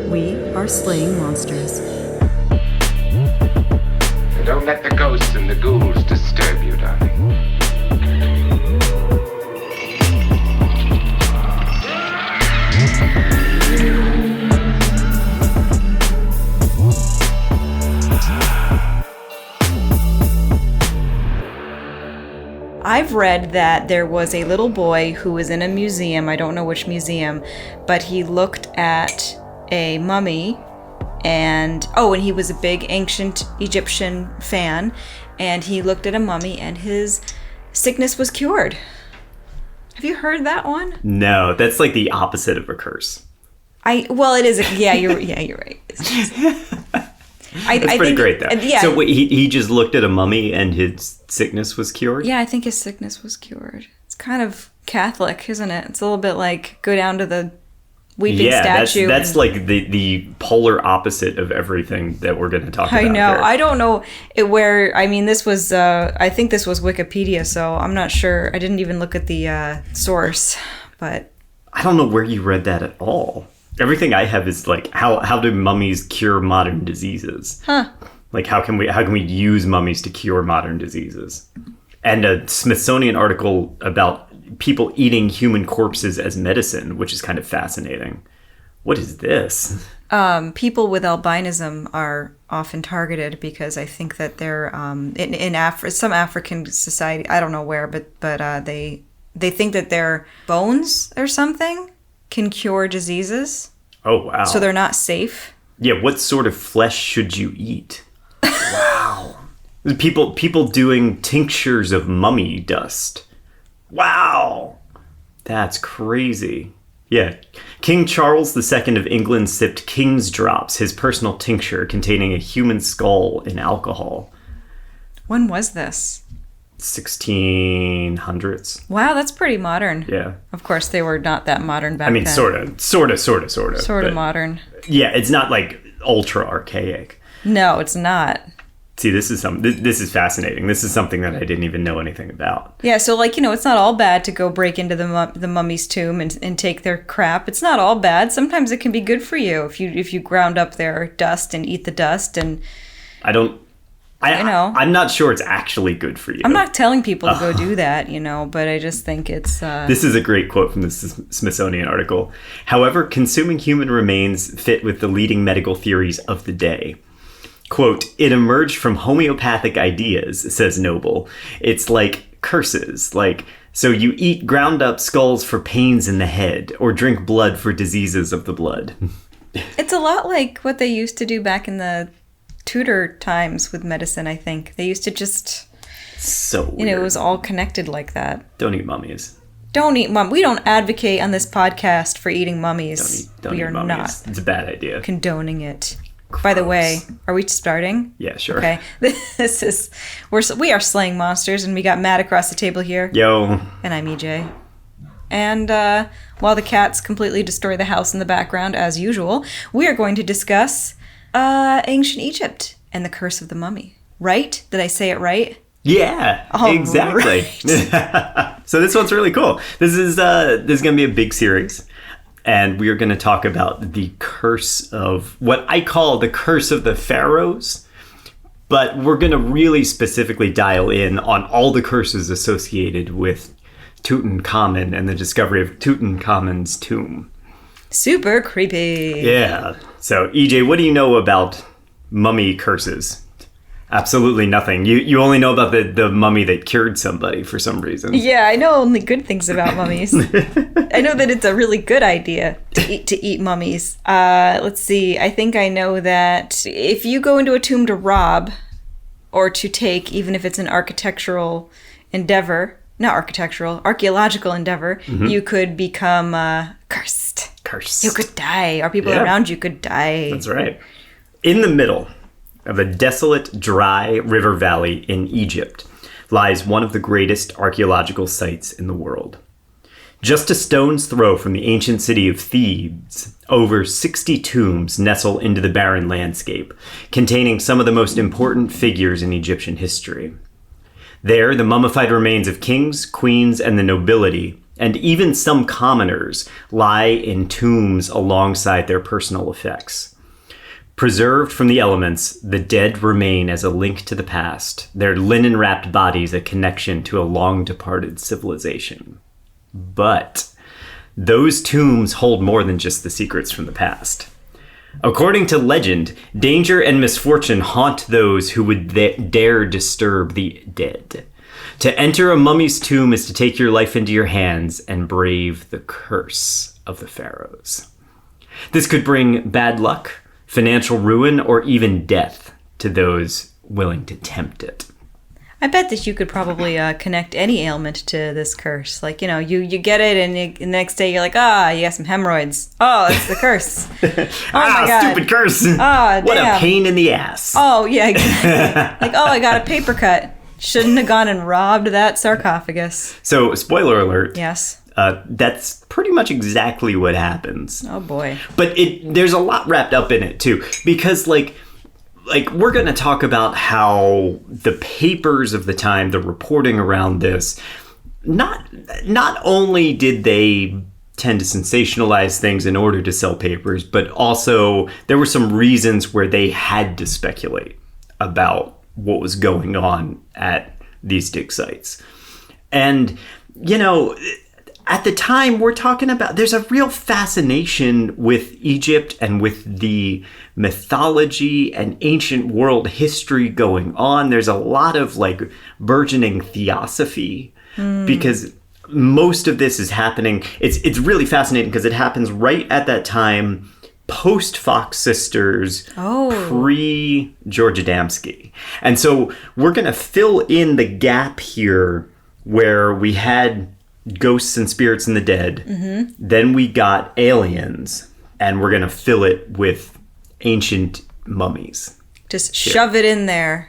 We are slaying monsters. Don't let the ghosts and the ghouls disturb you, darling. I've read that there was a little boy who was in a museum, I don't know which museum, but he looked at a mummy and he was a big ancient Egyptian fan, and he looked at a mummy and his sickness was cured. Have you heard that one? No, that's like the opposite of a curse. It is. You're right. That's pretty great, though. Yeah. So wait, he just looked at a mummy and his sickness was cured? Yeah, I think his sickness was cured. It's kind of Catholic, isn't it? It's a little bit like go down to the weeping statue. That's like the polar opposite of everything that we're going to talk about. I know. Here. I don't know this was, I think this was Wikipedia, so I'm not sure. I didn't even look at the source, but. I don't know where you read that at all. Everything I have is like, how do mummies cure modern diseases? Huh. Like, how can we use mummies to cure modern diseases? And a Smithsonian article about people eating human corpses as medicine, which is kind of fascinating. What is this? People with albinism are often targeted because I think that they're in some African society, I don't know where, but they think that their bones or something can cure diseases. Oh, wow. So they're not safe. Yeah, what sort of flesh should you eat? Wow. People doing tinctures of mummy dust. Wow. That's crazy. Yeah. King Charles II of England sipped King's Drops, his personal tincture containing a human skull in alcohol. When was this? 1600s. Wow, that's pretty modern. Yeah. Of course, they were not that modern back then. I mean, sort of. Sort of modern. Yeah, it's not like ultra archaic. No, it's not. See, this is fascinating. This is something that I didn't even know anything about. Yeah, so it's not all bad to go break into the mummy's tomb and take their crap. It's not all bad. Sometimes it can be good for you if you ground up their dust and eat the dust. And I'm not sure it's actually good for you. I'm not telling people to go do that, but I just think it's... This is a great quote from the Smithsonian article. However, consuming human remains fit with the leading medical theories of the day. Quote, it emerged from homeopathic ideas, says Noble. It's like curses, so you eat ground up skulls for pains in the head, or drink blood for diseases of the blood. It's a lot like what they used to do back in the Tudor times with medicine, I think. They used to just... So weird. It was all connected like that. Don't eat mummies. Don't eat mummies. We don't advocate on this podcast for eating mummies. Don't eat mummies. Not. It's a bad idea. Condoning it. Gross. By the way, are we starting? Yeah, sure. Okay. We are slaying monsters, and we got Matt across the table here. Yo. And I'm EJ. And while the cats completely destroy the house in the background, as usual, we are going to discuss ancient Egypt and the curse of the mummy. Right? Did I say it right? Yeah, exactly. Right. So this one's really cool. This is going to be a big series. And we are going to talk about the curse of what I call the curse of the Pharaohs. But we're going to really specifically dial in on all the curses associated with Tutankhamun and the discovery of Tutankhamun's tomb. Super creepy. Yeah. So, EJ, what do you know about mummy curses? Absolutely nothing. You only know about the mummy that cured somebody for some reason. Yeah, I know only good things about mummies. I know that it's a really good idea to eat mummies. Let's see. I think I know that if you go into a tomb to rob or to take, even if it's an architectural endeavor, not architectural, archaeological endeavor, you could become cursed. Cursed. You could die, or people around you could die. That's right. In the middle of a desolate, dry river valley in Egypt lies one of the greatest archaeological sites in the world. Just a stone's throw from the ancient city of Thebes, over 60 tombs nestle into the barren landscape, containing some of the most important figures in Egyptian history. There, the mummified remains of kings, queens, and the nobility and even some commoners lie in tombs alongside their personal effects. Preserved from the elements, the dead remain as a link to the past, their linen-wrapped bodies a connection to a long-departed civilization. But those tombs hold more than just the secrets from the past. According to legend, danger and misfortune haunt those who would dare disturb the dead. To enter a mummy's tomb is to take your life into your hands and brave the curse of the Pharaohs. This could bring bad luck, financial ruin, or even death to those willing to tempt it. I bet that you could probably connect any ailment to this curse. Like, you get it, and the next day you're like, you got some hemorrhoids. Oh, it's the curse. Oh my God. Stupid curse. Oh, what damn. a pain in the ass. Oh, yeah, exactly. Like, I got a paper cut. Shouldn't have gone and robbed that sarcophagus. So, spoiler alert. Yes. That's pretty much exactly what happens. Oh, boy. But there's a lot wrapped up in it, too. Because, like we're going to talk about how the papers of the time, the reporting around this, not only did they tend to sensationalize things in order to sell papers, but also there were some reasons where they had to speculate about what was going on at these dig sites. And, at the time, we're talking about, there's a real fascination with Egypt and with the mythology and ancient world history going on. There's a lot of burgeoning theosophy because most of this is happening. It's really fascinating because it happens right at that time, post Fox Sisters, pre-George Adamski. And so we're going to fill in the gap here where we had ghosts and spirits and the dead. Mm-hmm. Then we got aliens, and we're gonna fill it with ancient mummies. Just shove it in there.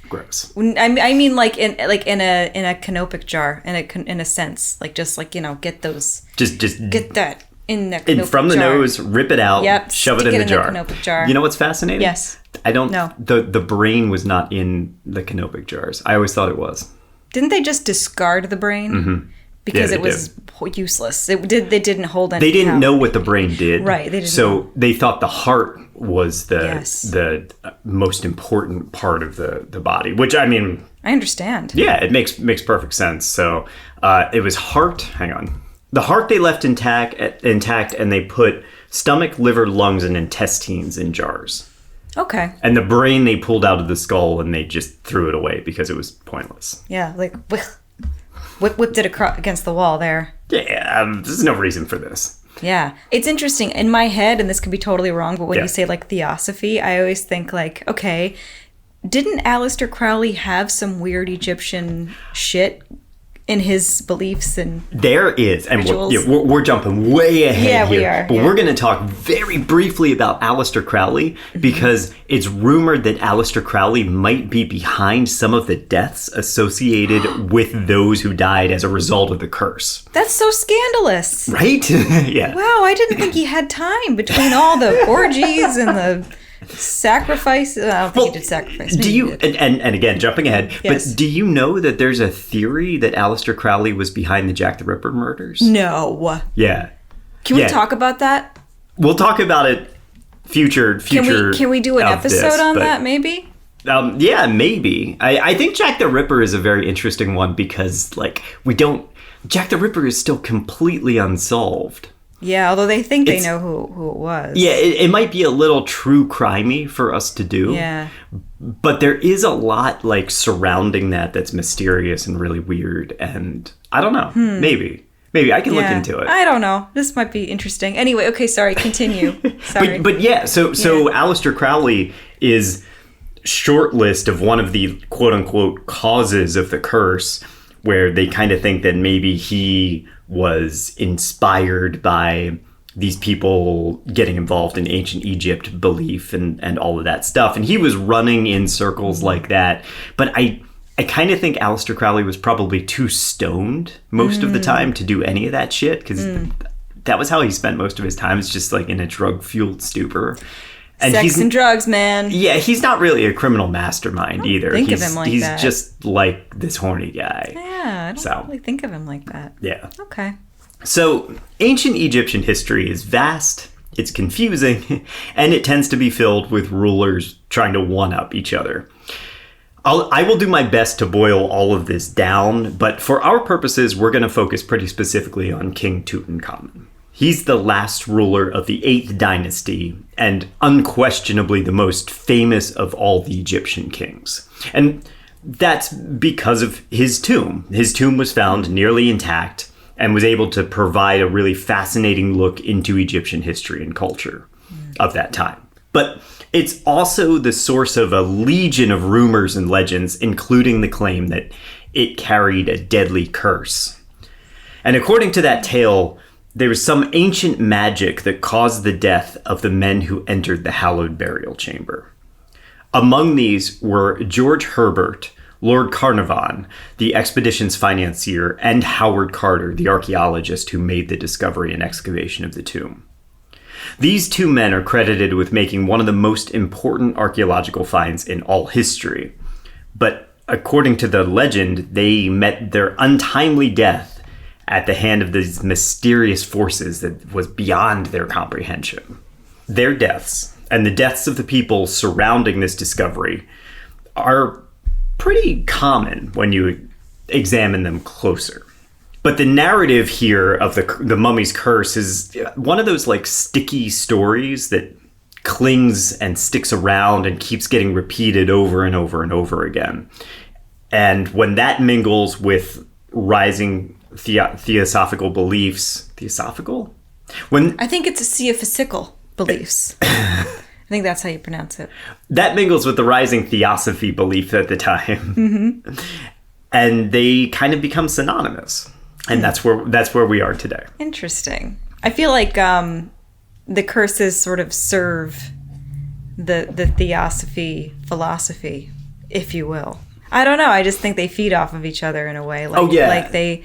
Gross. I mean, like in a canopic jar, in a sense, get those. Just get that in the canopic from the jar. nose, rip it out, yep, shove it in the jar. Canopic jar. You know what's fascinating? Yes. I don't. No. The brain was not in the canopic jars. I always thought it was. Didn't they just discard the brain? Mm-hmm. Because it was useless. They didn't hold any. They didn't count. know what the brain did. Right. They didn't. So know. they thought the heart was Yes. the most important part of the body. Which, I mean, I understand. Yeah, it makes perfect sense. So it was heart. Hang on. The heart they left intact, and they put stomach, liver, lungs, and intestines in jars. Okay. And the brain they pulled out of the skull, and they just threw it away because it was pointless. Yeah, whipped it against the wall there. Yeah, there's no reason for this. Yeah. It's interesting. In my head, and this could be totally wrong, but when you say theosophy, I always think okay, didn't Aleister Crowley have some weird Egyptian shit in his beliefs and there is, and rituals? we're jumping way ahead here. We are. But we're going to talk very briefly about Aleister Crowley because it's rumored that Aleister Crowley might be behind some of the deaths associated with those who died as a result of the curse. That's so scandalous. Right? Yeah. Wow, I didn't think he had time between all the orgies and the sacrifice. I don't think he did sacrifice. Do you and again jumping ahead, yes. But do you know that there's a theory that Aleister Crowley was behind the Jack the Ripper murders? No. Yeah. Can we talk about that? We'll talk about it future. Can we do an episode on that maybe? Yeah, maybe. I think Jack the Ripper is a very interesting one because Jack the Ripper is still completely unsolved. Yeah, although they think they know who it was. Yeah, it might be a little true crimey for us to do. Yeah. But there is a lot surrounding that's mysterious and really weird. And I don't know. Maybe I can look into it. I don't know. This might be interesting. Anyway, okay, sorry, continue. Sorry. but yeah, so Aleister Crowley is short list of one of the quote unquote causes of the curse, where they kind of think that maybe he was inspired by these people getting involved in ancient Egypt belief and all of that stuff. And he was running in circles like that. But I kind of think Aleister Crowley was probably too stoned most of the time to do any of that shit, because that was how he spent most of his time. It's just in a drug-fueled stupor. And Sex and drugs, man. Yeah, he's not really a criminal mastermind either. Think of him like he's that. Just like this horny guy. Yeah, I don't really think of him like that. Yeah. Okay. So, ancient Egyptian history is vast, it's confusing, and it tends to be filled with rulers trying to one-up each other. I will do my best to boil all of this down, but for our purposes, we're going to focus pretty specifically on King Tutankhamun. He's the last ruler of the 8th dynasty, and unquestionably the most famous of all the Egyptian kings. And that's because of his tomb. His tomb was found nearly intact and was able to provide a really fascinating look into Egyptian history and culture of that time. But it's also the source of a legion of rumors and legends, including the claim that it carried a deadly curse. And according to that tale, there was some ancient magic that caused the death of the men who entered the hallowed burial chamber. Among these were George Herbert, Lord Carnarvon, the expedition's financier, and Howard Carter, the archaeologist who made the discovery and excavation of the tomb. These two men are credited with making one of the most important archaeological finds in all history. But according to the legend, they met their untimely death at the hand of these mysterious forces that was beyond their comprehension. Their deaths, and the deaths of the people surrounding this discovery, are pretty common when you examine them closer. But the narrative here of the mummy's curse is one of those like sticky stories that clings and sticks around and keeps getting repeated over and over and over again. And when that mingles with rising theosophical beliefs, I think it's a theophysical beliefs. I think that's how you pronounce it. That mingles with the rising theosophy belief at the time. Mm-hmm. And they kind of become synonymous. And that's where we are today. Interesting. I feel like the curses sort of serve the theosophy philosophy, if you will. I don't know. I just think they feed off of each other in a way. Like, like they,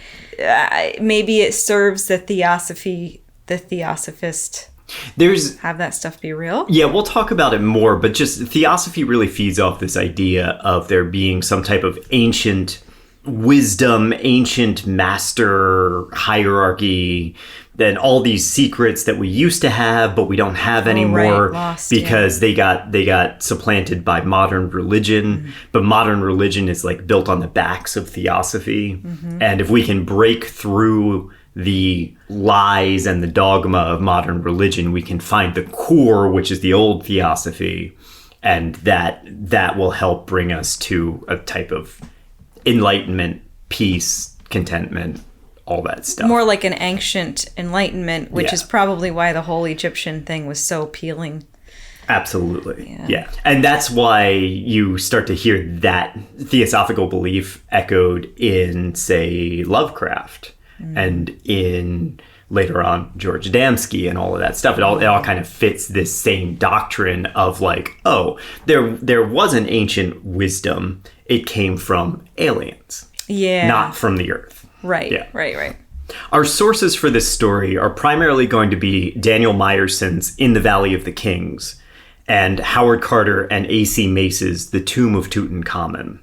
maybe it serves the theosophist. Have that stuff be real? Yeah, we'll talk about it more, but just theosophy really feeds off this idea of there being some type of ancient wisdom, ancient master hierarchy, then all these secrets that we used to have but we don't have anymore. Right. Lost, because they got supplanted by modern religion. Mm-hmm. But modern religion is like built on the backs of theosophy. Mm-hmm. And if we can break through the lies and the dogma of modern religion, we can find the core, which is the old theosophy, and that will help bring us to a type of enlightenment, peace, contentment, all that stuff. More like an ancient enlightenment, which is probably why the whole Egyptian thing was so appealing. Absolutely. Yeah. And that's why you start to hear that theosophical belief echoed in, say, Lovecraft and in later on George Adamski and all of that stuff. It all kind of fits this same doctrine of like, oh, there was an ancient wisdom. It came from aliens. Yeah. Not from the earth. Right. Yeah. Right. Our sources for this story are primarily going to be Daniel Myerson's In the Valley of the Kings and Howard Carter and A.C. Mace's The Tomb of Tutankhamun.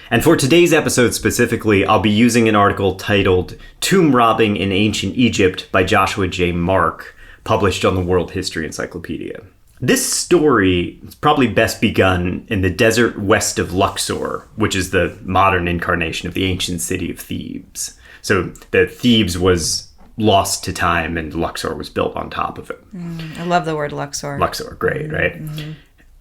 And for today's episode specifically, I'll be using an article titled Tomb Robbing in Ancient Egypt by Joshua J. Mark, published on the World History Encyclopedia. This story is probably best begun in the desert west of Luxor, which is the modern incarnation of the ancient city of Thebes. So the Thebes was lost to time and Luxor was built on top of it. I love the word Luxor. Luxor, great, right? Mm-hmm.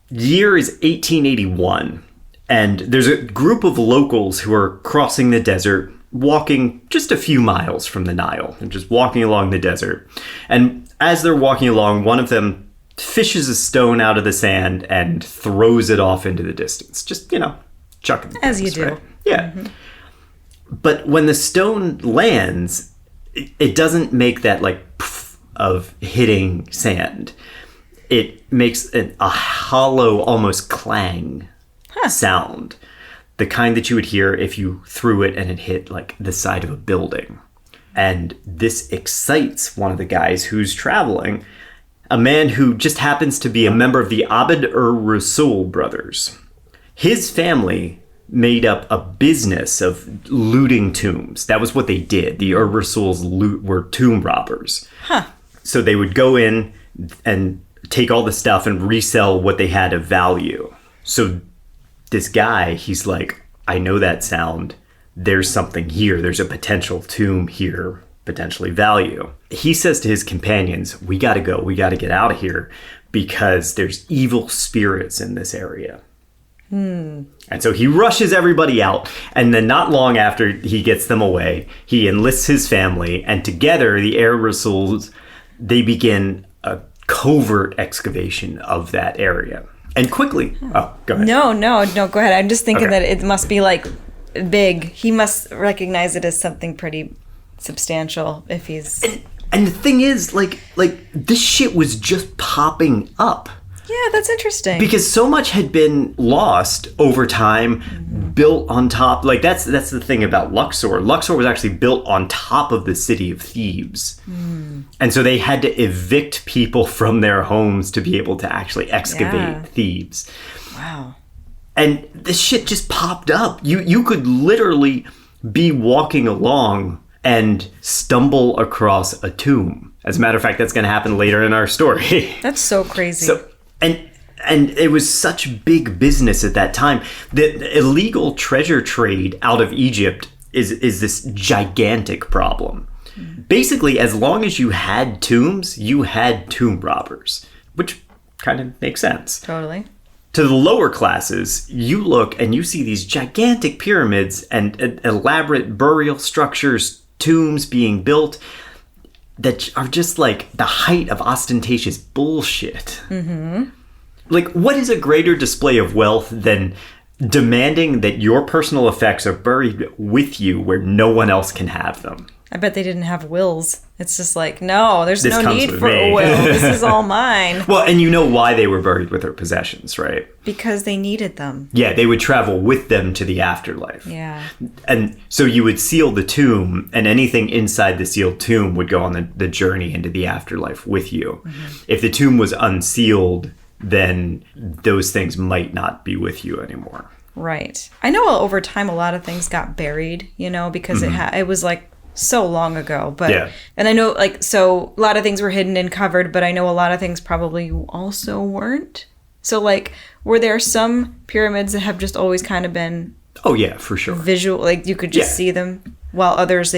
Year is 1881, and there's a group of locals who are crossing the desert, walking just a few miles from the Nile. They're just walking along the desert. And as they're walking along, one of them fishes a stone out of the sand and throws it off into the distance. Just, chucking things, as you do. Right? Yeah. Mm-hmm. But when the stone lands, it doesn't make that like poof of hitting sand. It makes a hollow, almost clang sound. The kind that you would hear if you threw it and it hit like the side of a building. And this excites one of the guys who's traveling, a man who just happens to be a member of the Abd-ur-Rasul brothers. His family made up a business of looting tombs. That was what they did. The Ur-Rasuls were tomb robbers. Huh. So they would go in and take all the stuff and resell what they had of value. So this guy, he's like, I know that sound. There's something here. There's a potential tomb here, potentially value. He says to his companions, we got to go. We got to get out of here because there's evil spirits in this area. And so he rushes everybody out. And then not long after he gets them away, he enlists his family. And together, the Ur-Rasuls, they begin a covert excavation of that area. And quickly, oh, go ahead. No, go ahead. I'm just thinking Okay. that it must be like big. He must recognize it as something pretty substantial if he's... And the thing is, like this shit was just popping up. Yeah, that's interesting. Because so much had been lost over time, built on top. Like, that's the thing about Luxor. Luxor was actually built on top of the city of Thebes. And so they had to evict people from their homes to be able to actually excavate Thebes. Wow. And this shit just popped up. You could literally be walking along and stumble across a tomb. As a matter of fact, that's going to happen later in our story. That's so crazy. So, and it was such big business at that time. The illegal treasure trade out of Egypt is this gigantic problem. Basically, as long as you had tombs, you had tomb robbers, which kind of makes sense. Totally. To the lower classes, you look and you see these gigantic pyramids and elaborate burial structures, tombs being built that are just like the height of ostentatious bullshit. Like, what is a greater display of wealth than demanding that your personal effects are buried with you where no one else can have them? I bet they didn't have wills. It's just like, no, there's This no comes need with for me. a will. This is all mine. Well, and you know why they were buried with their possessions, right? Because they needed them. Yeah, they would travel with them to the afterlife. Yeah. And so you would seal the tomb, and anything inside the sealed tomb would go on the journey into the afterlife with you. If the tomb was unsealed, then those things might not be with you anymore. Right. I know over time a lot of things got buried, because it was like so long ago. But Yeah. And I know so a lot of things were hidden and covered, but I know a lot of things probably also weren't. So were there some pyramids that have just always kind of been Oh yeah, for sure. visual, you could just Yeah. see them, while others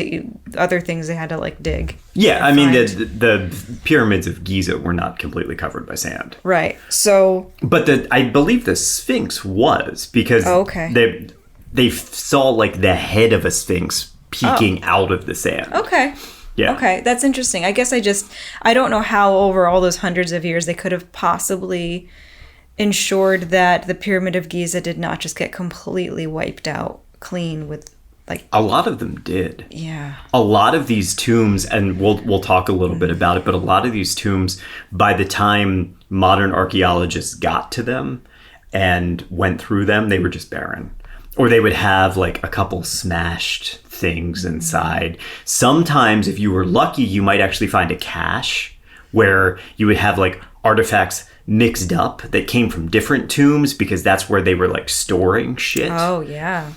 other things they had to dig? Yeah, I and mean, find? the pyramids of Giza were not completely covered by sand. Right. So But I believe the Sphinx was, because Oh, okay. they saw the head of a Sphinx peeking out of the sand. okay. Yeah. Okay, that's interesting. I guess I don't know how over all those hundreds of years they could have possibly ensured that the Pyramid of Giza did not just get completely wiped out clean with A lot of them did. yeah. A lot of these tombs, and we'll talk a little bit about it, but a lot of these tombs, by the time modern archaeologists got to them and went through them, they were just barren. Or they would have a couple smashed things inside. Sometimes, if you were lucky, you might actually find a cache where you would have artifacts mixed up that came from different tombs, because that's where they were storing shit. Oh yeah.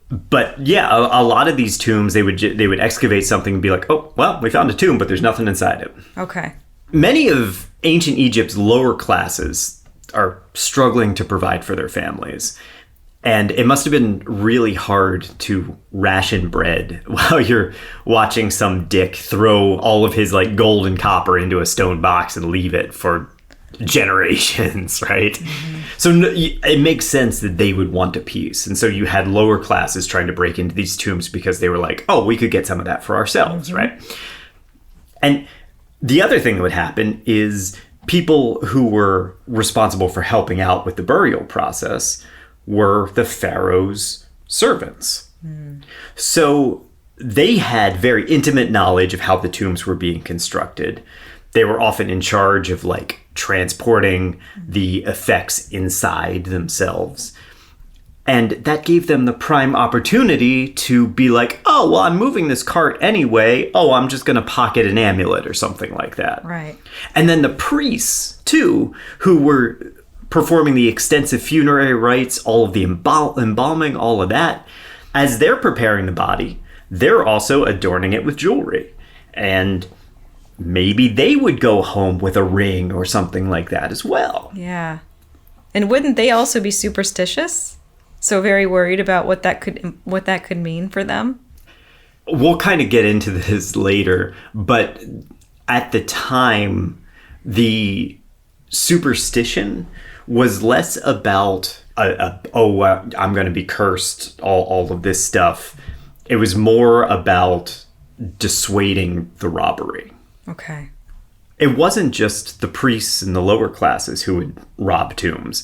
But yeah, a lot of these tombs, they would excavate something and be like, oh, well, we found a tomb, but there's nothing inside it. Okay. Many of ancient Egypt's lower classes are struggling to provide for their families. And it must have been really hard to ration bread while you're watching some dick throw all of his gold and copper into a stone box and leave it for generations, right? So it makes sense that they would want a piece. And so you had lower classes trying to break into these tombs because they were like, oh, we could get some of that for ourselves, right? And the other thing that would happen is people who were responsible for helping out with the burial process were the pharaoh's servants. So they had very intimate knowledge of how the tombs were being constructed. They were often in charge of transporting the effects inside themselves. And that gave them the prime opportunity to be like, oh, well, I'm moving this cart anyway. Oh, I'm just going to pocket an amulet or something like that. Right. And then the priests, too, who were performing the extensive funerary rites, all of the embalming, all of that. As they're preparing the body, they're also adorning it with jewelry. And maybe they would go home with a ring or something like that as well. Yeah. And wouldn't they also be superstitious? So very worried about what that could mean for them? We'll kind of get into this later, but at the time, the superstition was less about, I'm going to be cursed, all of this stuff. It was more about dissuading the robbery. Okay. It wasn't just the priests and the lower classes who would rob tombs,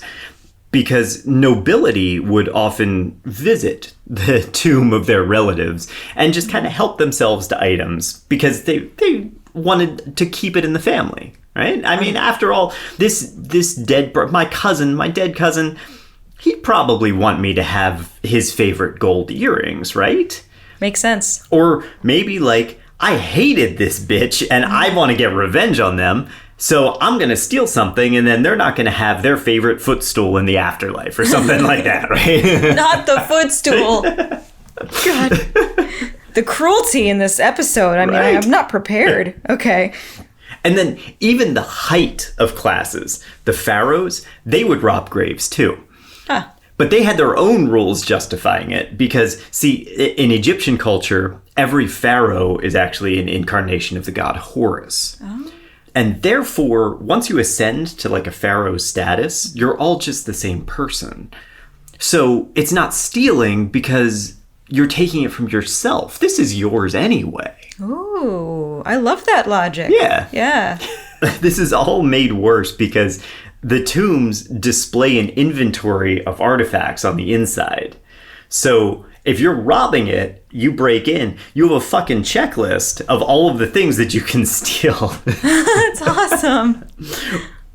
because nobility would often visit the tomb of their relatives and just kind of help themselves to items because they wanted to keep it in the family, right? I mean, after all, this my dead cousin, he'd probably want me to have his favorite gold earrings, right? Makes sense. Or maybe like, I hated this bitch and I want to get revenge on them. So I'm going to steal something and then they're not going to have their favorite footstool in the afterlife or something like that, right? Not the footstool. God. The cruelty in this episode. I mean, Right. I'm not prepared. Okay. And then even the height of classes, the pharaohs, they would rob graves too. Huh. But they had their own rules justifying it because, see, in Egyptian culture, every pharaoh is actually an incarnation of the god Horus. Oh. And therefore, once you ascend to like a pharaoh status, you're all just the same person. So it's not stealing because you're taking it from yourself. This is yours anyway. Ooh, I love that logic. Yeah. Yeah. This is all made worse because the tombs display an inventory of artifacts on the inside. So if you're robbing it, you break in, you have a fucking checklist of all of the things that you can steal. That's awesome.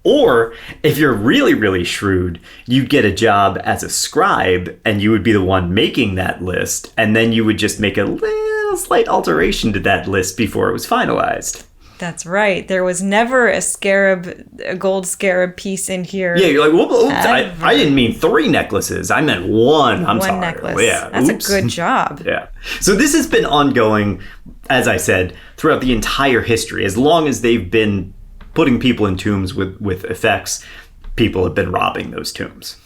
Or if you're really, really shrewd, you'd get a job as a scribe and you would be the one making that list. And then you would just make a little slight alteration to that list before it was finalized. That's right. There was never a gold scarab piece in here. Yeah, you're like, oops, I didn't mean 3 necklaces. I meant 1. I'm sorry. One necklace. Yeah, That's oops. a good job. Yeah. So this has been ongoing, as I said, throughout the entire history. As long as they've been putting people in tombs with effects, people have been robbing those tombs.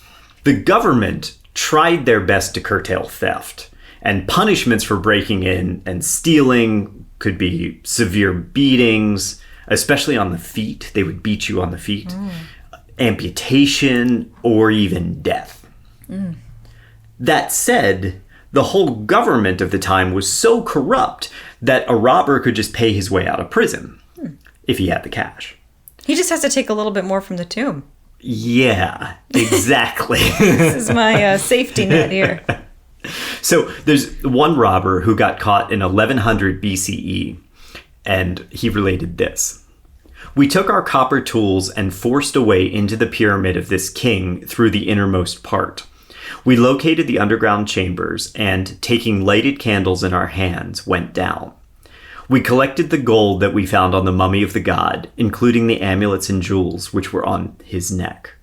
The government tried their best to curtail theft, and punishments for breaking in and stealing could be severe beatings, especially on the feet. They would beat you on the feet. Amputation, or even death. That said, the whole government of the time was so corrupt that a robber could just pay his way out of prison if he had the cash. He just has to take a little bit more from the tomb. Yeah, exactly. This is my safety net here. So there's one robber who got caught in 1100 BCE, and he related this. We took our copper tools and forced a way into the pyramid of this king through the innermost part. We located the underground chambers and, taking lighted candles in our hands, went down. We collected the gold that we found on the mummy of the god, including the amulets and jewels which were on his neck.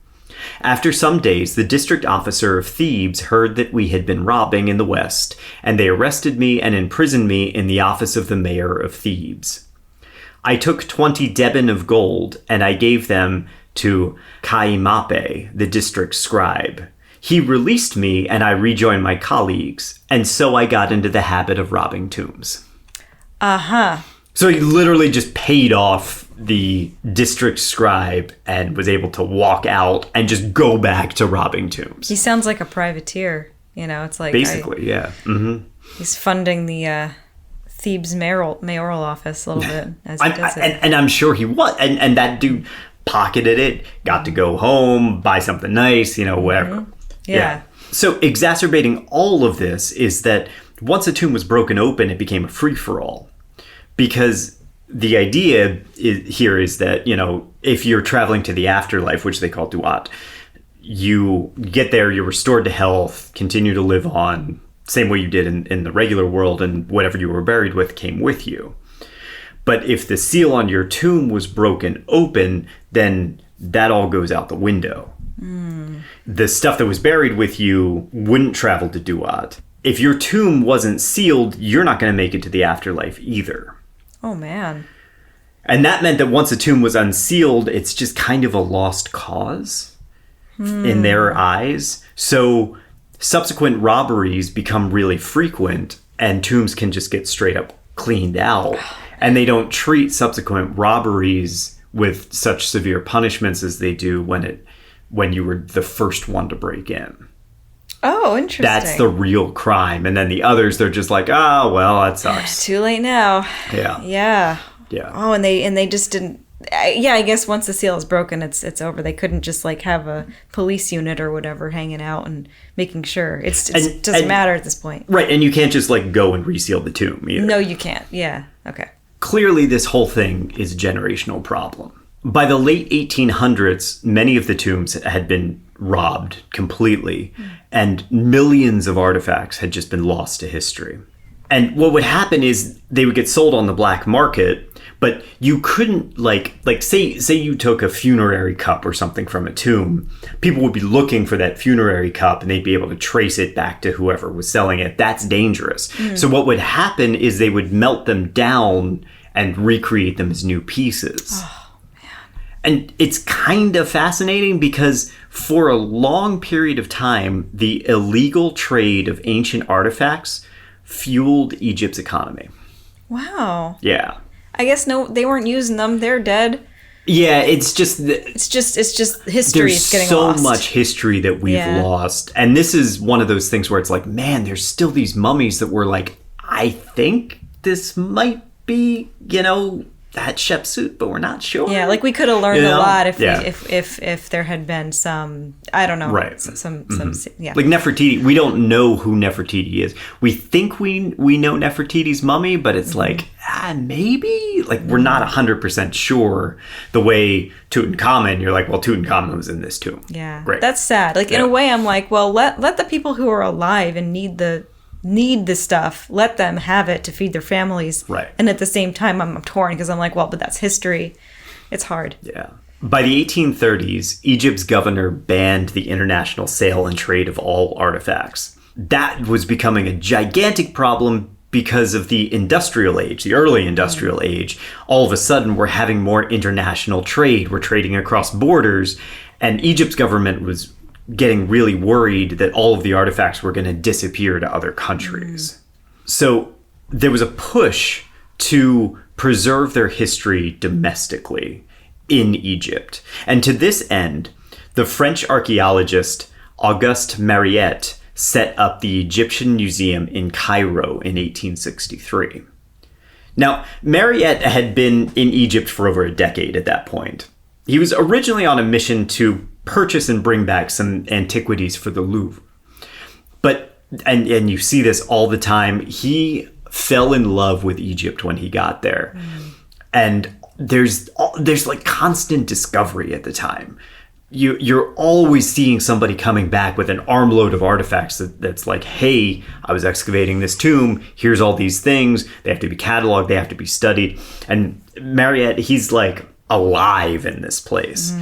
After some days, the district officer of Thebes heard that we had been robbing in the west, and they arrested me and imprisoned me in the office of the mayor of Thebes. I took 20 deben of gold, and I gave them to Caimape, the district scribe. He released me, and I rejoined my colleagues, and so I got into the habit of robbing tombs. Uh-huh. So he literally just paid off the district scribe and was able to walk out and just go back to robbing tombs. He sounds like a privateer. You know, it's like... Basically, yeah. Mm-hmm. He's funding the Thebes mayoral office a little bit as he does it. And I'm sure he was. And that dude pocketed it, got to go home, buy something nice, whatever. Mm-hmm. Yeah. So exacerbating all of this is that once a tomb was broken open, it became a free-for-all. Because the idea here is that, if you're traveling to the afterlife, which they call duat, you get there, you're restored to health, continue to live on, same way you did in the regular world, and whatever you were buried with came with you. But if the seal on your tomb was broken open, then that all goes out the window. The stuff that was buried with you wouldn't travel to Duat. If your tomb wasn't sealed, you're not going to make it to the afterlife either. Oh, man. And that meant that once a tomb was unsealed, it's just kind of a lost cause in their eyes. So subsequent robberies become really frequent, and tombs can just get straight up cleaned out. And they don't treat subsequent robberies with such severe punishments as they do when you were the first one to break in. Oh, interesting. That's the real crime. And then the others, they're just like, oh, well, that sucks. Too late now. Yeah. Yeah. Yeah. Oh, and they just didn't. Yeah, I guess once the seal is broken, it's over. They couldn't just like have a police unit or whatever hanging out and making sure. It doesn't matter at this point. Right, and you can't just like go and reseal the tomb either. No, you can't. Yeah. Okay. Clearly, this whole thing is a generational problem. By the late 1800s, many of the tombs had been robbed completely, and millions of artifacts had just been lost to history. And what would happen is they would get sold on the black market, but you couldn't like say you took a funerary cup or something from a tomb, people would be looking for that funerary cup and they'd be able to trace it back to whoever was selling it. That's dangerous. So what would happen is they would melt them down and recreate them as new pieces. Oh, man. And it's kind of fascinating because for a long period of time, the illegal trade of ancient artifacts fueled Egypt's economy. Wow. Yeah. I guess they weren't using them. They're dead. Yeah, it's just history is getting so lost. much history that we've lost. And this is one of those things where it's like, man, there's still these mummies that were like, I think this might be, Hatshepsut, but we're not sure. Yeah, like we could have learned a lot if there had been some, I don't know, right? Some yeah. Like Nefertiti, we don't know who Nefertiti is. We think we know Nefertiti's mummy, but it's like maybe like we're not 100% sure. The way Tutankhamun, you're like, well, Tutankhamun was in this tomb. Yeah, great. That's sad. Like in a way, I'm like, well, let the people who are alive and need the stuff, let them have it to feed their families. Right. And at the same time, I'm torn because I'm like, well, but that's history. It's hard. Yeah. By the 1830s, Egypt's governor banned the international sale and trade of all artifacts. That was becoming a gigantic problem because of the industrial age, the early industrial age. All of a sudden, we're having more international trade. We're trading across borders. And Egypt's government was getting really worried that all of the artifacts were going to disappear to other countries. So there was a push to preserve their history domestically in Egypt. And to this end, the French archaeologist Auguste Mariette set up the Egyptian Museum in Cairo in 1863. Now, Mariette had been in Egypt for over a decade at that point. He was originally on a mission to purchase and bring back some antiquities for the Louvre. But, and you see this all the time, he fell in love with Egypt when he got there. And there's like constant discovery at the time. You're always seeing somebody coming back with an armload of artifacts that's like, hey, I was excavating this tomb, here's all these things, they have to be cataloged, they have to be studied. And Mariette, he's like alive in this place.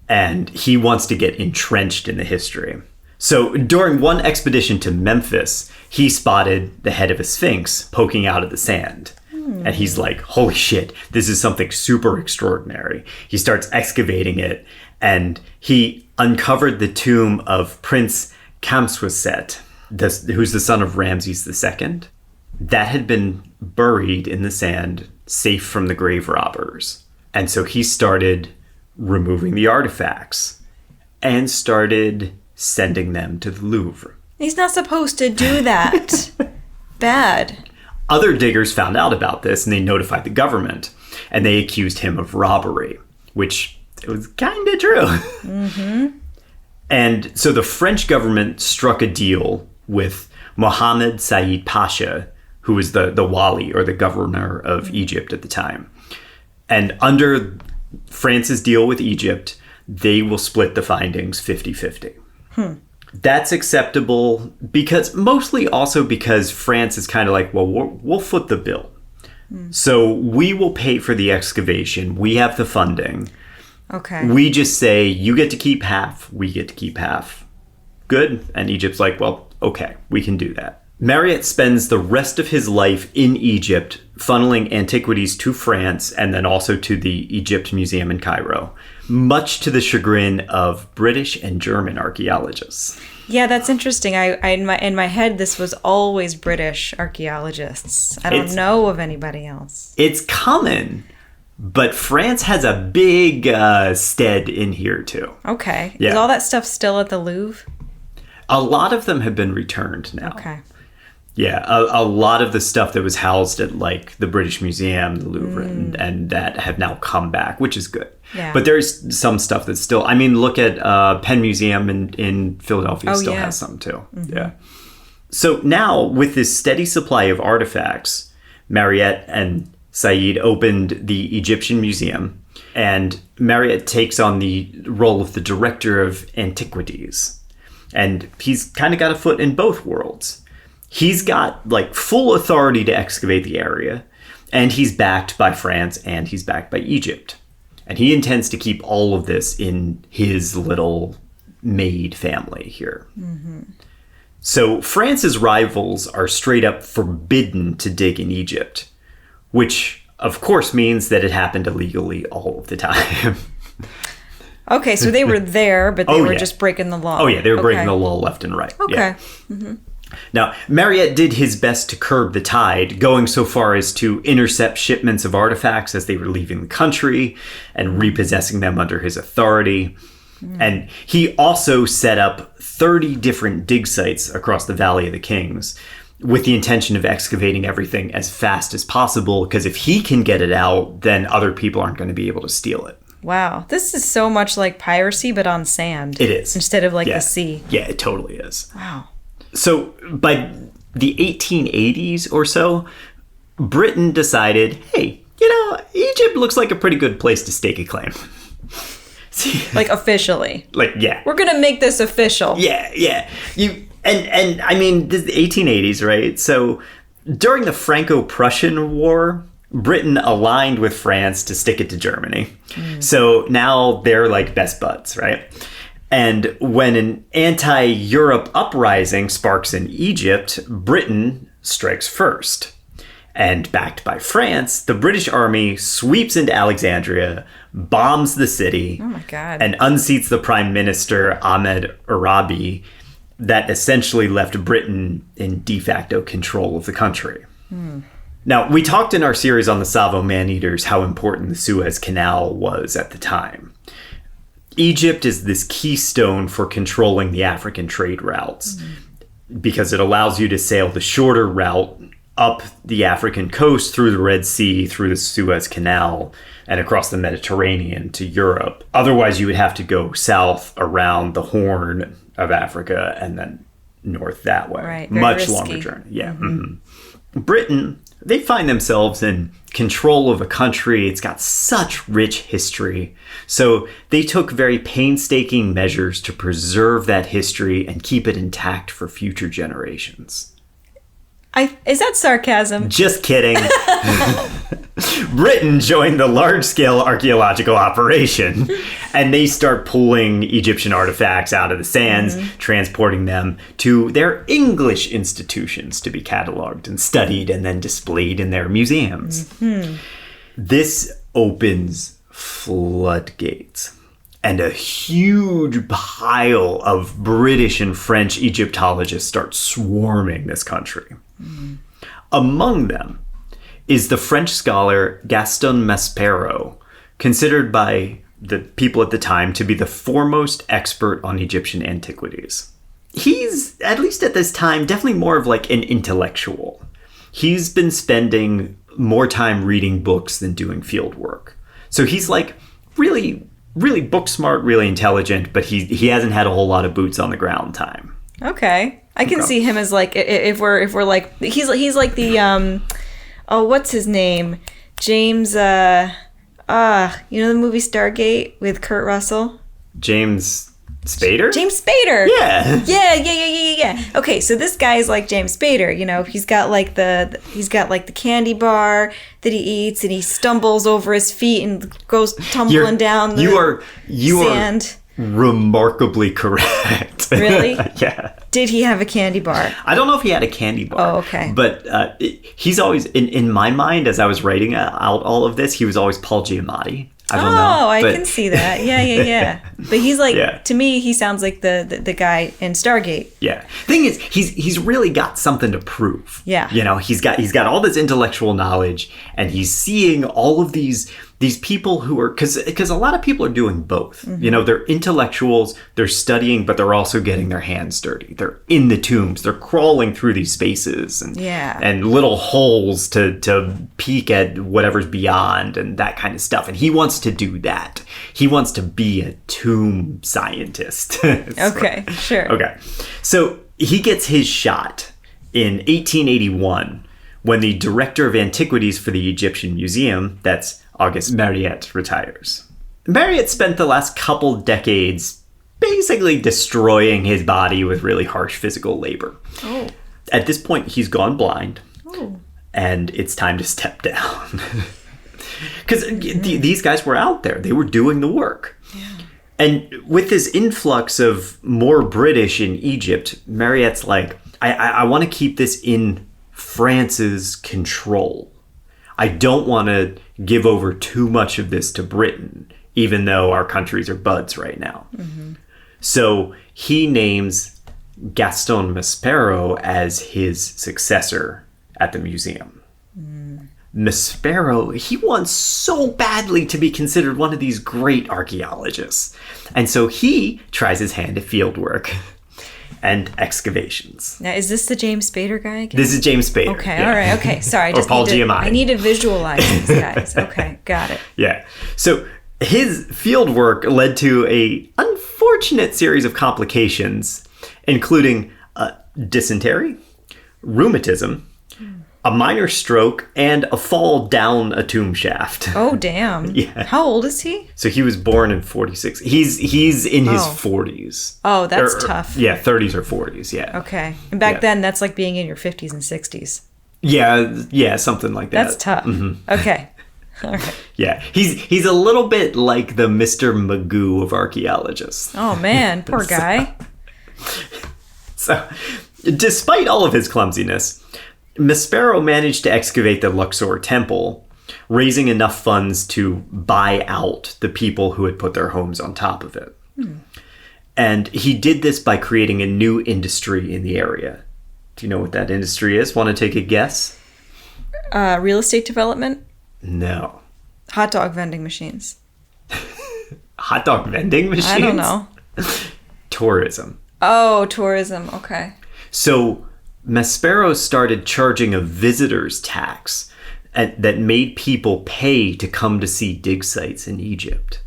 And he wants to get entrenched in the history. So during one expedition to Memphis, he spotted the head of a sphinx poking out of the sand. And he's like, holy shit, this is something super extraordinary. He starts excavating it, and he uncovered the tomb of Prince Kamswaset, who's the son of Ramses II. That had been buried in the sand, safe from the grave robbers. And so he started removing the artifacts and started sending them to the Louvre. He's not supposed to do that. Bad. Other diggers found out about this and they notified the government, and they accused him of robbery, which it was kind of true. And so the French government struck a deal with Mohammed Said Pasha, who was the wali, or the governor of Egypt at the time. And under France's deal with Egypt, they will split the findings 50-50. That's acceptable mostly because France is kind of like, well, we'll foot the bill. So we will pay for the excavation. We have the funding. Okay. We just say, you get to keep half, we get to keep half. Good. And Egypt's like, well, okay, we can do that. Marriott spends the rest of his life in Egypt, funneling antiquities to France and then also to the Egypt Museum in Cairo, much to the chagrin of British and German archaeologists. Yeah, that's interesting. I in my head, this was always British archaeologists. I don't know of anybody else. It's common, but France has a big stead in here too. Okay. Yeah. Is all that stuff still at the Louvre? A lot of them have been returned now. Okay. Yeah, a lot of the stuff that was housed at like the British Museum, the Louvre, and that have now come back, which is good. Yeah. But there's some stuff that's still, I mean, look at Penn Museum in Philadelphia still has some too. Mm-hmm. Yeah. So now with this steady supply of artifacts, Marriott and Said opened the Egyptian Museum, and Marriott takes on the role of the director of antiquities. And he's kind of got a foot in both worlds. He's got like full authority to excavate the area, and he's backed by France and he's backed by Egypt. And he intends to keep all of this in his little maid family here. Mm-hmm. So France's rivals are straight up forbidden to dig in Egypt, which of course means that it happened illegally all of the time. Okay, so they were there, but they were just breaking the law. Oh yeah, they were breaking the law left and right. Okay. Yeah. Mm-hmm. Now, Marriott did his best to curb the tide, going so far as to intercept shipments of artifacts as they were leaving the country and repossessing them under his authority. And he also set up 30 different dig sites across the Valley of the Kings with the intention of excavating everything as fast as possible, because if he can get it out, then other people aren't going to be able to steal it. Wow, this is so much like piracy, but on sand. It is. Instead of like the sea. Yeah, it totally is. Wow. So by the 1880s or so, Britain decided, hey, Egypt looks like a pretty good place to stake a claim. See, like officially. Like, yeah. We're going to make this official. Yeah. And I mean, this is the 1880s, right? So during the Franco-Prussian War, Britain aligned with France to stick it to Germany. So now they're like best buds, right? And when an anti-Europe uprising sparks in Egypt, Britain strikes first. And backed by France, the British army sweeps into Alexandria, bombs the city, oh my God, and unseats the prime minister, Ahmed Arabi, that essentially left Britain in de facto control of the country. Now, we talked in our series on the Savo man-eaters how important the Suez Canal was at the time. Egypt is this keystone for controlling the African trade routes because it allows you to sail the shorter route up the African coast through the Red Sea, through the Suez Canal, and across the Mediterranean to Europe. Otherwise, you would have to go south around the Horn of Africa and then north that way. Right, much risky. longer journey. Yeah. Britain, they find themselves in control of a country. It's got such rich history. So they took very painstaking measures to preserve that history and keep it intact for future generations. Is that sarcasm? Just kidding. Britain joined the large-scale archaeological operation, and they start pulling Egyptian artifacts out of the sands, transporting them to their English institutions to be cataloged and studied and then displayed in their museums. This opens floodgates, and a huge pile of British and French Egyptologists start swarming this country. Among them is the French scholar Gaston Maspero, considered by the people at the time to be the foremost expert on Egyptian antiquities. He's, at least at this time, definitely more of like an intellectual. He's been spending more time reading books than doing field work. So he's like really, really book smart, really intelligent, but he hasn't had a whole lot of boots on the ground time. Okay. I can see him as like, if we're like, he's like the what's his name? James, the movie Stargate with Kurt Russell? James Spader? James Spader. Yeah. Yeah. Okay, so this guy is like James Spader. You know, he's got like the candy bar that he eats, and he stumbles over his feet and goes tumbling down the sand. Remarkably correct. Really? Yeah. Did he have a candy bar? I don't know if he had a candy bar. Oh, okay. But he's always, in my mind, as I was writing out all of this, he was always Paul Giamatti. I don't know. I can see that. Yeah. But he's like, to me, he sounds like the guy in Stargate. Yeah. Thing is, he's really got something to prove. Yeah. You know, he's got all this intellectual knowledge, and he's seeing all of these people who are, because a lot of people are doing both. Mm-hmm. You know, they're intellectuals, they're studying, but they're also getting their hands dirty. They're in the tombs, they're crawling through these spaces and little holes to peek at whatever's beyond and that kind of stuff. And he wants to do that. He wants to be a tomb scientist. Okay, sure. Okay. So he gets his shot in 1881 when the director of antiquities for the Egyptian Museum, that's Auguste Mariette, retires. Mariette spent the last couple decades basically destroying his body with really harsh physical labor. Oh. At this point, he's gone blind. Oh. And it's time to step down. Because these guys were out there. They were doing the work. Yeah. And with this influx of more British in Egypt, Mariette's like, I want to keep this in France's control. I don't want to give over too much of this to Britain, even though our countries are buds right now. Mm-hmm. So he names Gaston Maspero as his successor at the museum. Maspero, he wants so badly to be considered one of these great archaeologists. And so he tries his hand at field work and excavations. Now, is this the James Spader guy again? This is James Spader. Okay, yeah. All right, okay. Sorry. Or Paul Giamatti. I need to visualize these guys. Okay, got it. Yeah. So his field work led to a unfortunate series of complications, including dysentery, rheumatism, a minor stroke, and a fall down a tomb shaft. Oh, damn. Yeah. How old is he? So he was born in 46. He's in his 40s. Oh, that's tough. Yeah, 30s or 40s, yeah. Okay. And back then, that's like being in your 50s and 60s. Yeah, something like that. That's tough. Mm-hmm. Okay. All right. Yeah, he's a little bit like the Mr. Magoo of archaeologists. Oh, man. Poor guy. So, despite all of his clumsiness, Maspero managed to excavate the Luxor temple, raising enough funds to buy out the people who had put their homes on top of it. And he did this by creating a new industry in the area. Do you know what that industry is? Want to take a guess? Real estate development? No. Hot dog vending machines. Hot dog vending machines? I don't know. Tourism. Oh, tourism. Okay. So Maspero started charging a visitor's tax that made people pay to come to see dig sites in Egypt.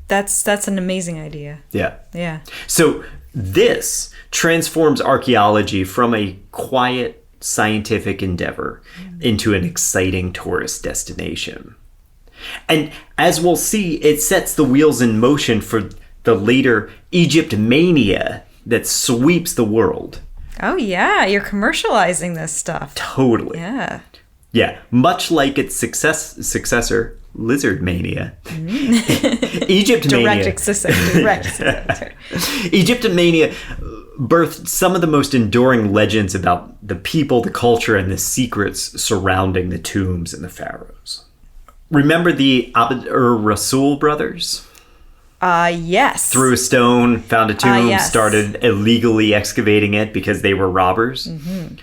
That's an amazing idea. Yeah. Yeah. So this transforms archaeology from a quiet scientific endeavor into an exciting tourist destination. And as we'll see, it sets the wheels in motion for the later Egypt mania that sweeps the world. Oh, yeah. You're commercializing this stuff. Totally. Yeah. Yeah. Much like its successor, Lizard Mania. Egypt Mania. Direct successor. Egypt Mania birthed some of the most enduring legends about the people, the culture, and the secrets surrounding the tombs and the pharaohs. Remember the Abd-ur-Rasul brothers? Yes. Threw a stone, found a tomb, yes. started illegally excavating it because they were robbers. Mm-hmm.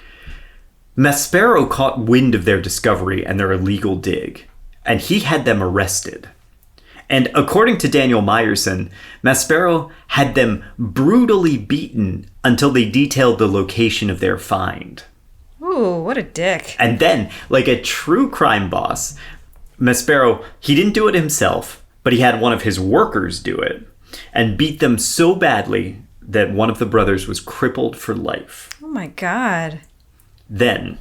Maspero caught wind of their discovery and their illegal dig, and he had them arrested. And according to Daniel Meyerson, Maspero had them brutally beaten until they detailed the location of their find. Ooh, what a dick. And then, like a true crime boss, Maspero, he didn't do it himself, but he had one of his workers do it and beat them so badly that one of the brothers was crippled for life. Oh my God. Then,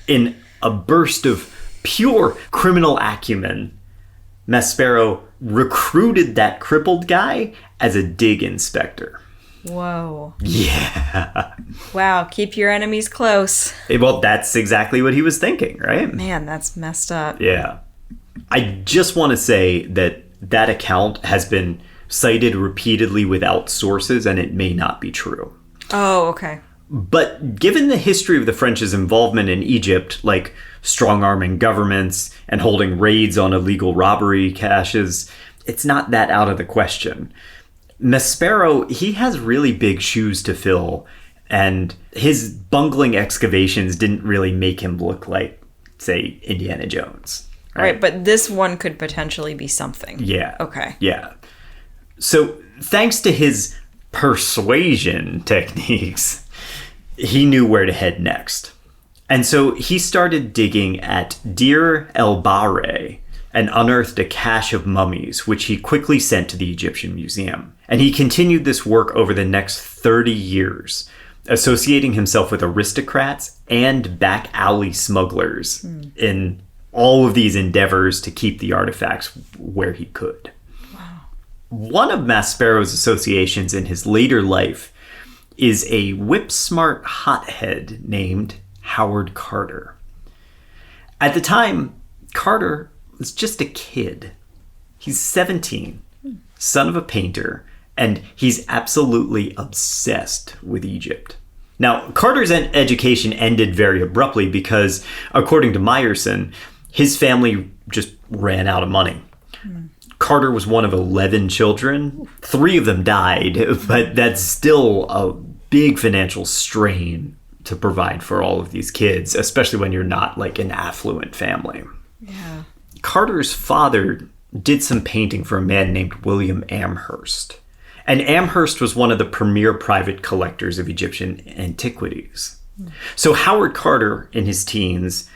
in a burst of pure criminal acumen, Maspero recruited that crippled guy as a dig inspector. Whoa. Yeah. Wow, keep your enemies close. Well, that's exactly what he was thinking, right? Man, that's messed up. Yeah. I just want to say that that account has been cited repeatedly without sources, and it may not be true. Oh, okay. But given the history of the French's involvement in Egypt, like strong-arming governments and holding raids on illegal robbery caches, it's not that out of the question. Maspero, he has really big shoes to fill, and his bungling excavations didn't really make him look like, say, Indiana Jones. Right, but this one could potentially be something. Yeah. Okay. Yeah. So thanks to his persuasion techniques, he knew where to head next. And so he started digging at Deir el-Bahre and unearthed a cache of mummies, which he quickly sent to the Egyptian Museum. And he continued this work over the next 30 years, associating himself with aristocrats and back alley smugglers in all of these endeavors to keep the artifacts where he could. Wow. One of Maspero's associations in his later life is a whip-smart hothead named Howard Carter. At the time, Carter was just a kid. He's 17, son of a painter, and he's absolutely obsessed with Egypt. Now, Carter's education ended very abruptly because, according to Meyerson, his family just ran out of money. Carter was one of 11 children. 3 of them died, but that's still a big financial strain to provide for all of these kids, especially when you're not like an affluent family. Yeah. Carter's father did some painting for a man named William Amherst. And Amherst was one of the premier private collectors of Egyptian antiquities. So Howard Carter, in his teens,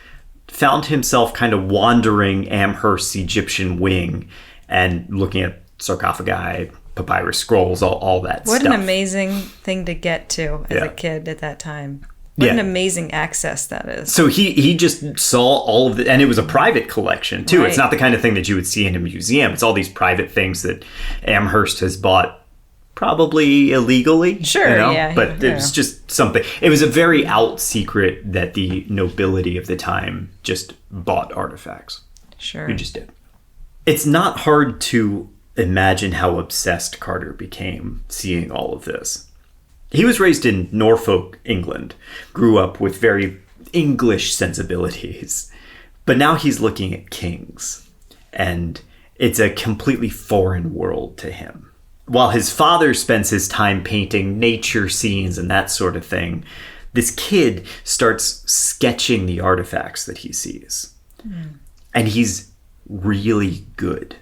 found himself kind of wandering Amherst's Egyptian wing and looking at sarcophagi, papyrus scrolls, all that stuff. What an amazing thing to get to as a kid at that time. What an amazing access that is. So he just saw all of it, and it was a private collection, too. Right. It's not the kind of thing that you would see in a museum. It's all these private things that Amherst has bought probably illegally. Sure, you know? yeah. But it was just something. It was a very out secret that the nobility of the time just bought artifacts. Sure. You just did. It's not hard to imagine how obsessed Carter became seeing all of this. He was raised in Norfolk, England, grew up with very English sensibilities, but now he's looking at kings, and it's a completely foreign world to him. While his father spends his time painting nature scenes and that sort of thing, this kid starts sketching the artifacts that he sees. And he's really good.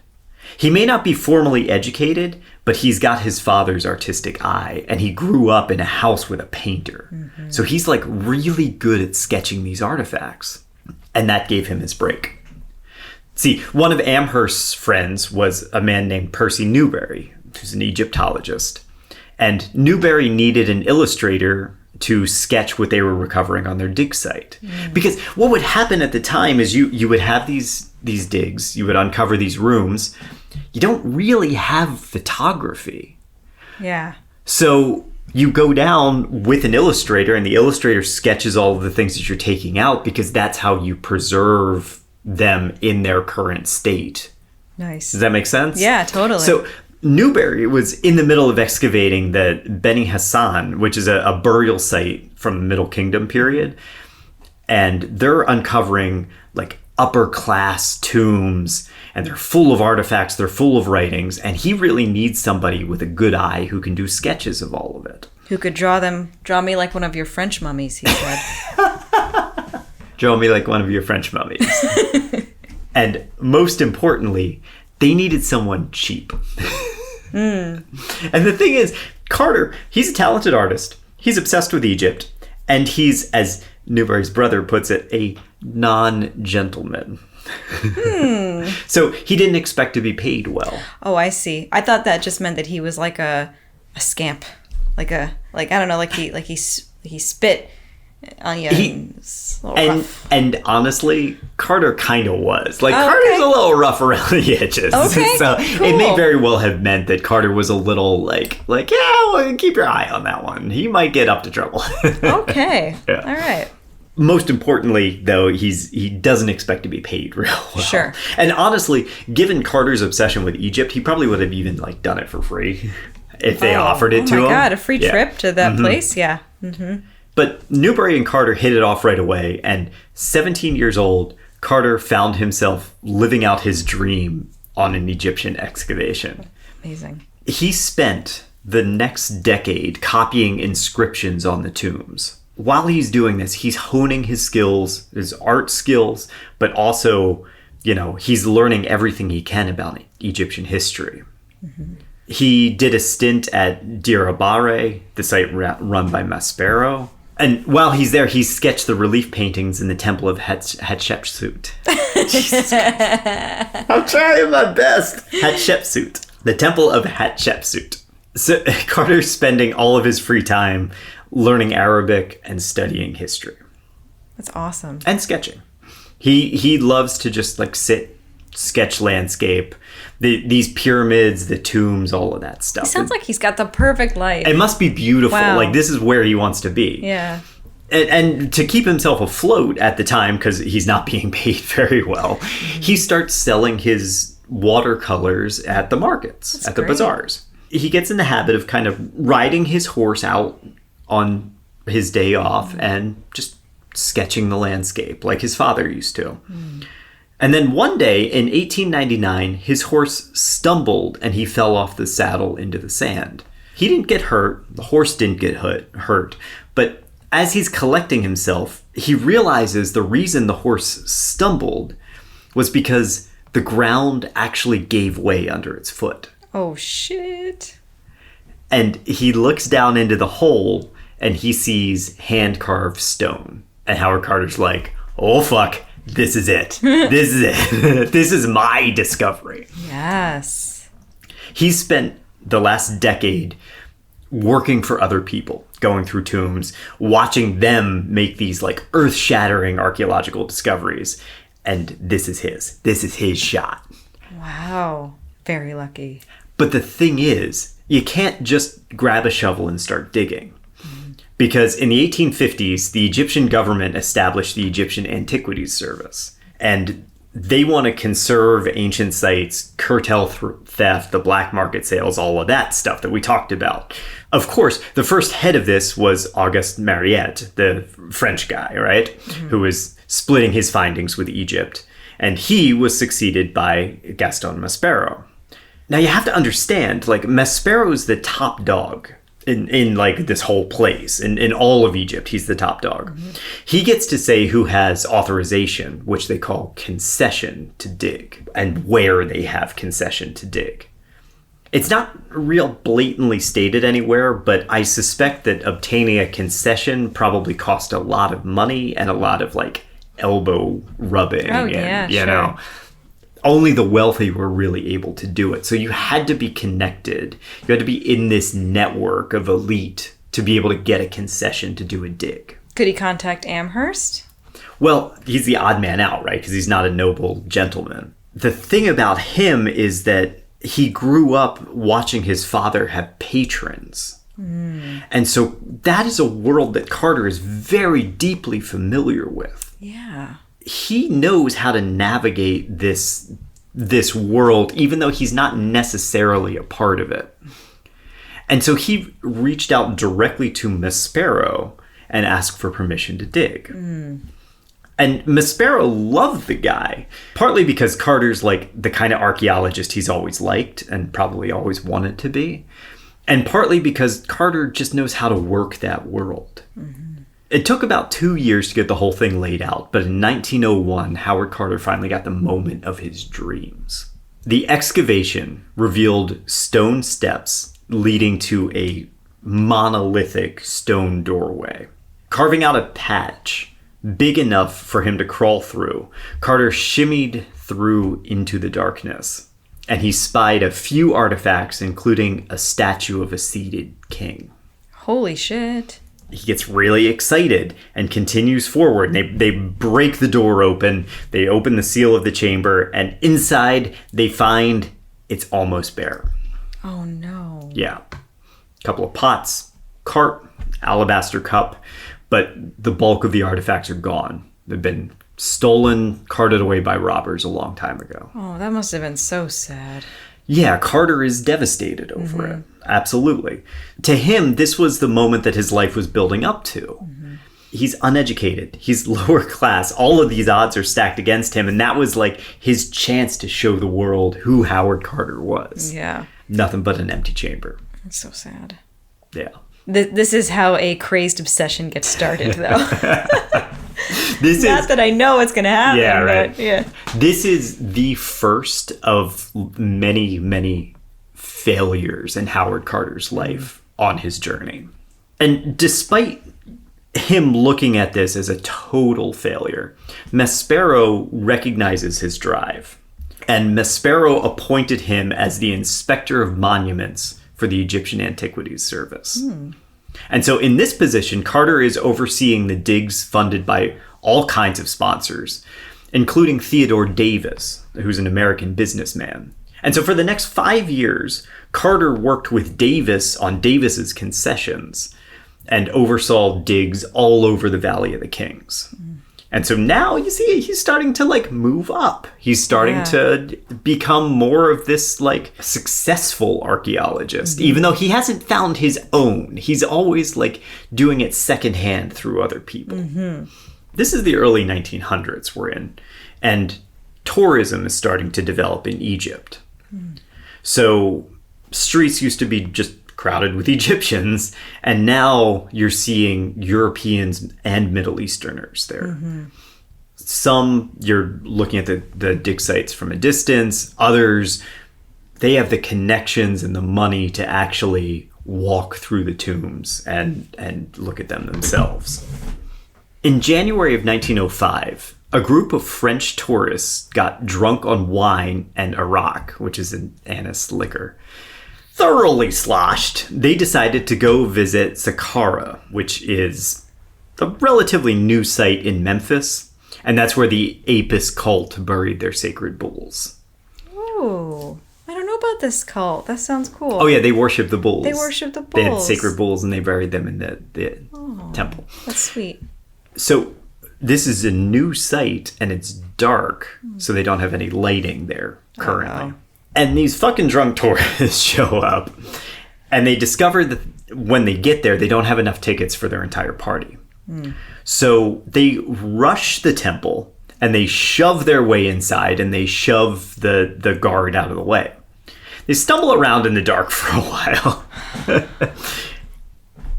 He may not be formally educated, but he's got his father's artistic eye, and he grew up in a house with a painter. So he's like really good at sketching these artifacts. And that gave him his break. See, one of Amherst's friends was a man named Percy Newberry, who's an Egyptologist. And Newberry needed an illustrator to sketch what they were recovering on their dig site. Because what would happen at the time is you would have these digs, you would uncover these rooms. You don't really have photography. Yeah. So you go down with an illustrator, and the illustrator sketches all of the things that you're taking out, because that's how you preserve them in their current state. Nice. Does that make sense? Yeah, totally. So Newberry was in the middle of excavating the Beni Hassan, which is a burial site from the Middle Kingdom period. And they're uncovering like upper class tombs, and they're full of artifacts, they're full of writings, and he really needs somebody with a good eye who can do sketches of all of it. Who could draw me like one of your French mummies, he said. Draw me like one of your French mummies. And most importantly, they needed someone cheap. And the thing is, Carter, he's a talented artist. He's obsessed with Egypt. And he's, as Newberry's brother puts it, a non-gentleman. So he didn't expect to be paid well. Oh, I see. I thought that just meant that he was like a scamp. Like I don't know, like he spit Onions. A little rough. And honestly, Carter kind of was. Like, Oh, Carter's okay. a little rough around the edges. Okay, So cool. it may very well have meant that Carter was a little like, yeah, well, keep your eye on that one. He might get up to trouble. Okay. Yeah. All right. Most importantly, though, he doesn't expect to be paid real well. Sure. And honestly, given Carter's obsession with Egypt, he probably would have even like done it for free if they offered it to him. Oh my God, a free Yeah. trip to that place? Yeah. But Newbury and Carter hit it off right away, and 17 years old, Carter found himself living out his dream on an Egyptian excavation. Amazing. He spent the next decade copying inscriptions on the tombs. While he's doing this, he's honing his skills, his art skills, but also, he's learning everything he can about Egyptian history. He did a stint at Deir el-Bahari, the site run by Maspero. And while he's there, he sketched the relief paintings in the Temple of Hatshepsut. I'm trying my best. Hatshepsut. The Temple of Hatshepsut. So Carter's spending all of his free time learning Arabic and studying history. That's awesome. And sketching. He loves to just like sit, sketch landscape, these pyramids, the tombs, all of that stuff. It sounds like he's got the perfect life. It must be beautiful. Wow. Like, this is where he wants to be. Yeah. And to keep himself afloat at the time, because he's not being paid very well, he starts selling his watercolors at the markets, That's at the great. bazaars. He gets in the habit of kind of riding his horse out on his day off and just sketching the landscape like his father used to. And then one day in 1899, his horse stumbled and he fell off the saddle into the sand. He didn't get hurt. The horse didn't get hurt. But as he's collecting himself, he realizes the reason the horse stumbled was because the ground actually gave way under its foot. Oh, shit. And he looks down into the hole and he sees hand-carved stone. And Howard Carter's like, oh, fuck. This is it. This is it. This is my discovery. Yes. He spent the last decade working for other people, going through tombs, watching them make these like earth-shattering archaeological discoveries. And this is his. This is his shot. Wow. Very lucky. But the thing is, you can't just grab a shovel and start digging. Because in the 1850s, the Egyptian government established the Egyptian Antiquities Service. And they want to conserve ancient sites, curtail theft, the black market sales, all of that stuff that we talked about. Of course, the first head of this was Auguste Mariette, the French guy, right? Who was splitting his findings with Egypt. And he was succeeded by Gaston Maspero. Now you have to understand, like, Maspero's the top dog in like this whole place. In all of Egypt, he's the top dog. He gets to say who has authorization, which they call concession to dig, and where they have concession to dig. It's not real blatantly stated anywhere, but I suspect that obtaining a concession probably cost a lot of money and a lot of like elbow rubbing. Oh, and, yeah, you sure. know. Only the wealthy were really able to do it. So you had to be connected. You had to be in this network of elite to be able to get a concession to do a dig. Could he contact Amherst? Well, he's the odd man out, right? Because he's not a noble gentleman. The thing about him is that he grew up watching his father have patrons. And so that is a world that Carter is very deeply familiar with. Yeah. He knows how to navigate this world, even though he's not necessarily a part of it. And so he reached out directly to Maspero and asked for permission to dig. And Maspero loved the guy, partly because Carter's like the kind of archaeologist he's always liked and probably always wanted to be, and partly because Carter just knows how to work that world. It took about 2 years to get the whole thing laid out, but in 1901, Howard Carter finally got the moment of his dreams. The excavation revealed stone steps leading to a monolithic stone doorway. Carving out a patch big enough for him to crawl through, Carter shimmied through into the darkness, and he spied a few artifacts, including a statue of a seated king. Holy shit. he gets really excited and continues forward. They break the door open. They open the seal of the chamber, and inside they find it's almost bare. Oh, no. Yeah. A couple of pots, cart, alabaster cup, but the bulk of the artifacts are gone. They've been stolen, carted away by robbers a long time ago. Oh, that must have been so sad. Yeah, Carter is devastated over it. Absolutely. To him, this was the moment that his life was building up to. He's uneducated. He's lower class. All of these odds are stacked against him. And that was like his chance to show the world who Howard Carter was. Yeah. Nothing but an empty chamber. That's so sad. Yeah. This is how a crazed obsession gets started, though. Not that I know it's going to happen. Yeah, right. But yeah. This is the first of many, many failures in Howard Carter's life on his journey. And despite him looking at this as a total failure, Maspero recognizes his drive. And Maspero appointed him as the Inspector of Monuments for the Egyptian Antiquities Service. And so in this position, Carter is overseeing the digs funded by all kinds of sponsors, including Theodore Davis, who's an American businessman. And so for the next 5 years, Carter worked with Davis on Davis's concessions and oversaw digs all over the Valley of the Kings. And so now you see he's starting to like move up. He's starting to become more of this like successful archaeologist, even though he hasn't found his own. He's always like doing it secondhand through other people. This is the early 1900s we're in, and tourism is starting to develop in Egypt. So streets used to be just crowded with Egyptians, and now you're seeing Europeans and Middle Easterners there. Some, you're looking at the dig sites from a distance. Others, they have the connections and the money to actually walk through the tombs and look at them themselves. In January of 1905, a group of French tourists got drunk on wine and arak, which is an anise liquor. Thoroughly sloshed, they decided to go visit Saqqara, which is a relatively new site in Memphis, and that's where the Apis cult buried their sacred bulls. Ooh, I don't know about this cult. That sounds cool. Oh yeah, they worship the bulls. They worship the bulls. They had sacred bulls, and they buried them in the temple. That's sweet. So this is a new site, and it's dark, so they don't have any lighting there currently. And these fucking drunk tourists show up, and they discover that when they get there, they don't have enough tickets for their entire party. So they rush the temple, and they shove their way inside, and they shove the guard out of the way. They stumble around in the dark for a while.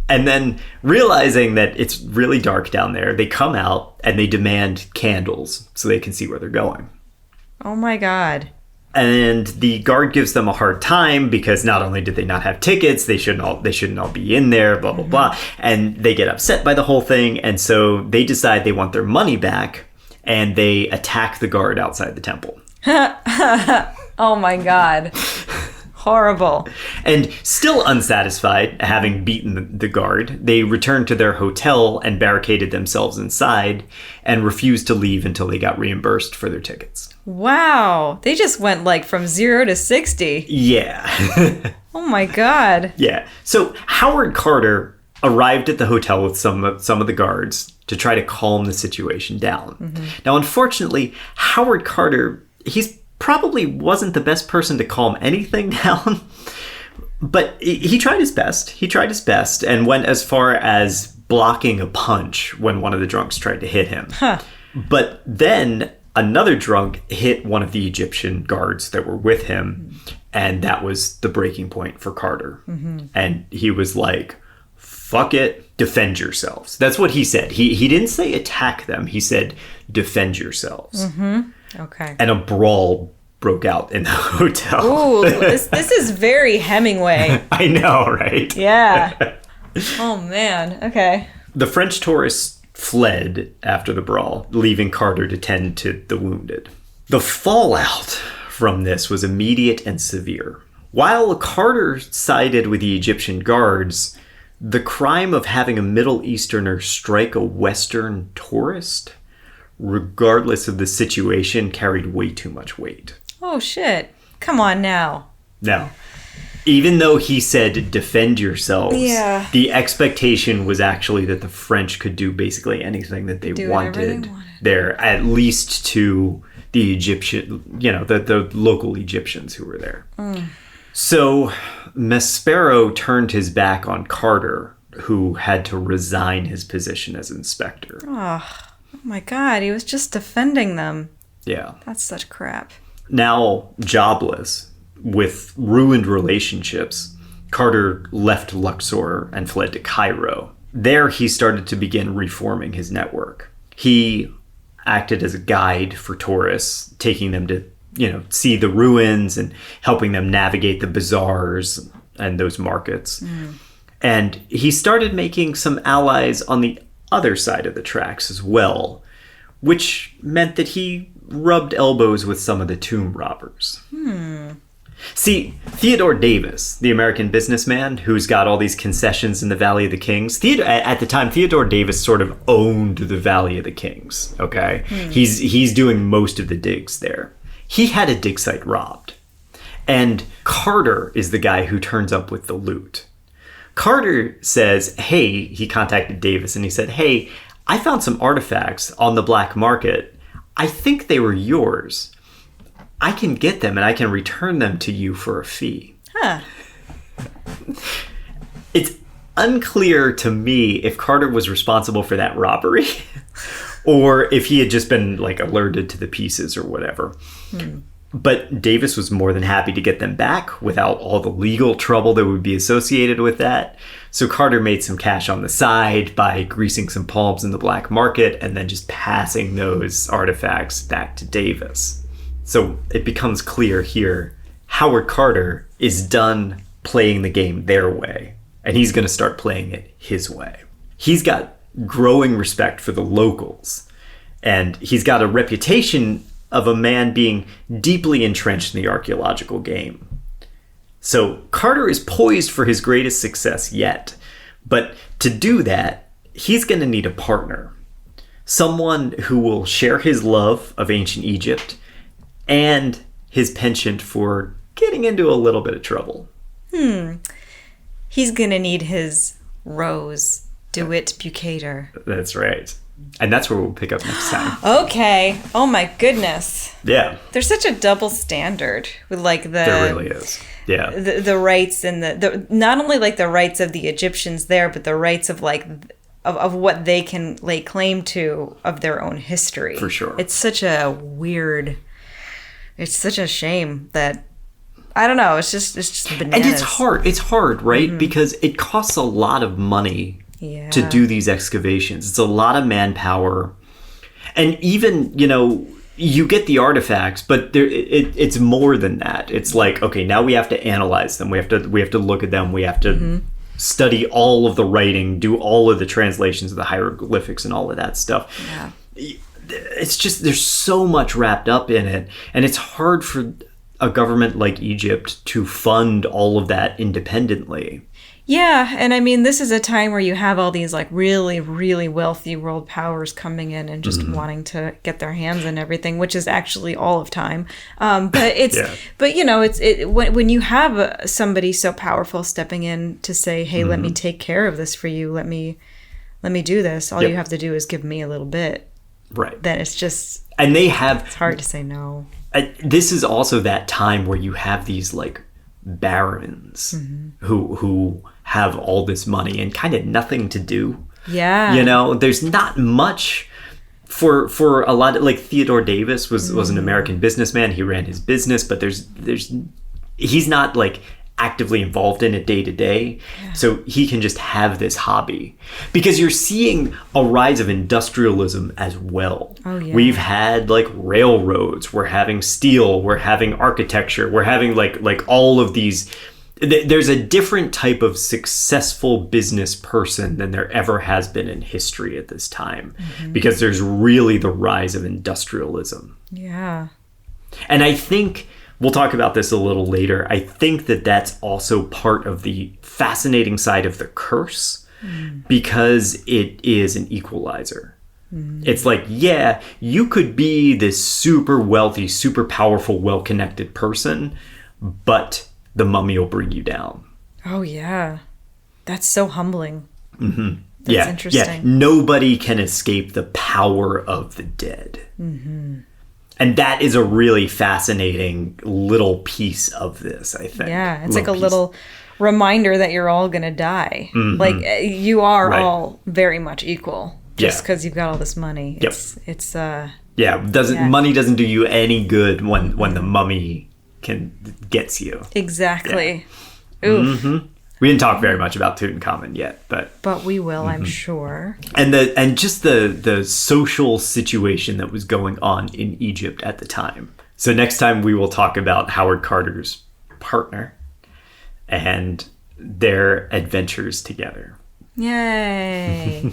And then, realizing that it's really dark down there, they come out, and they demand candles so they can see where they're going. Oh my God. And the guard gives them a hard time because not only did they not have tickets, they shouldn't all be in there, blah, blah, blah. And they get upset by the whole thing. And so they decide they want their money back, and they attack the guard outside the temple. Oh my God. Horrible. And still unsatisfied, having beaten the guard, they returned to their hotel and barricaded themselves inside and refused to leave until they got reimbursed for their tickets. Wow. They just went like from 0 to 60. Yeah. Oh my God. Yeah. So Howard Carter arrived at the hotel with some of the guards to try to calm the situation down. Now, unfortunately, Howard Carter, he's probably wasn't the best person to calm anything down, but he tried his best and went as far as blocking a punch when one of the drunks tried to hit him. But then another drunk hit one of the Egyptian guards that were with him, and that was the breaking point for Carter. And he was like, fuck it, defend yourselves. That's what he said. He didn't say attack them. He said defend yourselves. Okay. And a brawl broke out in the hotel. Ooh, this is very Hemingway. I know, right? Yeah. Oh, man. Okay. The French tourists fled after the brawl, leaving Carter to tend to the wounded. The fallout from this was immediate and severe. While Carter sided with the Egyptian guards, the crime of having a Middle Easterner strike a Western tourist, regardless of the situation, carried way too much weight. Oh, shit. Come on now. Now, even though he said, defend yourselves, the expectation was actually that the French could do basically anything that they wanted there, at least to the Egyptian, the local Egyptians who were there. So Maspero turned his back on Carter, who had to resign his position as inspector. Oh my God, he was just defending them. Yeah. That's such crap. Now jobless, with ruined relationships, Carter left Luxor and fled to Cairo. There he started to begin reforming his network. He acted as a guide for tourists, taking them to, see the ruins and helping them navigate the bazaars and those markets. And he started making some allies on the other side of the tracks as well, which meant that he rubbed elbows with some of the tomb robbers. See, Theodore Davis, the American businessman who's got all these concessions in the Valley of the Kings, at the time, Theodore Davis sort of owned the Valley of the Kings, okay? He's doing most of the digs there. He had a dig site robbed. And Carter is the guy who turns up with the loot. Carter says, hey, he contacted Davis and he said, hey, I found some artifacts on the black market. I think they were yours. I can get them and I can return them to you for a fee. Huh. It's unclear to me if Carter was responsible for that robbery or if he had just been alerted to the pieces or whatever. But Davis was more than happy to get them back without all the legal trouble that would be associated with that. So Carter made some cash on the side by greasing some palms in the black market and then just passing those artifacts back to Davis. So it becomes clear here, Howard Carter is done playing the game their way, and he's going to start playing it his way. He's got growing respect for the locals, and he's got a reputation of a man being deeply entrenched in the archaeological game. So Carter is poised for his greatest success yet, but to do that, he's going to need a partner. Someone who will share his love of ancient Egypt and his penchant for getting into a little bit of trouble. He's gonna need his Rose DeWitt Bucator. That's right. And that's where we'll pick up next time. Okay. Oh my goodness. Yeah. There's such a double standard with There really is. Yeah. The rights and the not only the rights of the Egyptians there, but the rights of of what they can lay claim to of their own history. For sure. It's such a weird. It's such a shame that, I don't know, it's just bananas. And it's hard, right? Because it costs a lot of money to do these excavations. It's a lot of manpower. And even, you get the artifacts, but it's more than that. It's okay, now we have to analyze them. We have to look at them. We have to study all of the writing, do all of the translations of the hieroglyphics and all of that stuff. Yeah. It's just, there's so much wrapped up in it, and it's hard for a government like Egypt to fund all of that independently. Yeah, and I mean, this is a time where you have all these really, really wealthy world powers coming in and just wanting to get their hands in everything, which is actually all of time. But it's, when you have somebody so powerful stepping in to say, hey, let me take care of this for you, let me do this. All you have to do is give me a little bit. Right. Then it's just... And it's hard to say no. This is also that time where you have these, barons who have all this money and kind of nothing to do. Yeah. There's not much for a lot of... Theodore Davis was an American businessman. He ran his business, but he's not, actively involved in it day to day, so he can just have this hobby because you're seeing a rise of industrialism as well. We've had railroads, we're having steel, we're having architecture, we're having all of these. There's a different type of successful business person than there ever has been in history at this time, because there's really the rise of industrialism. Yeah. And I think We'll talk about this a little later. I think that that's also part of the fascinating side of the curse because it is an equalizer. It's like, yeah, you could be this super wealthy, super powerful, well-connected person, but the mummy will bring you down. Oh, yeah. That's so humbling. Mm-hmm. That's interesting. Yeah. Nobody can escape the power of the dead. Mm-hmm. And that is a really fascinating little piece of this, I think. Yeah, it's like a little reminder that you're all going to die. Mm-hmm. Like, you are all very much equal. Just because you've got all this money. It's money doesn't do you any good when the mummy gets you. Exactly. Yeah. Oof. Mm-hmm. We didn't talk very much about Tutankhamun yet, but we will, I'm sure. And just the social situation that was going on in Egypt at the time. So next time we will talk about Howard Carter's partner and their adventures together. Yay.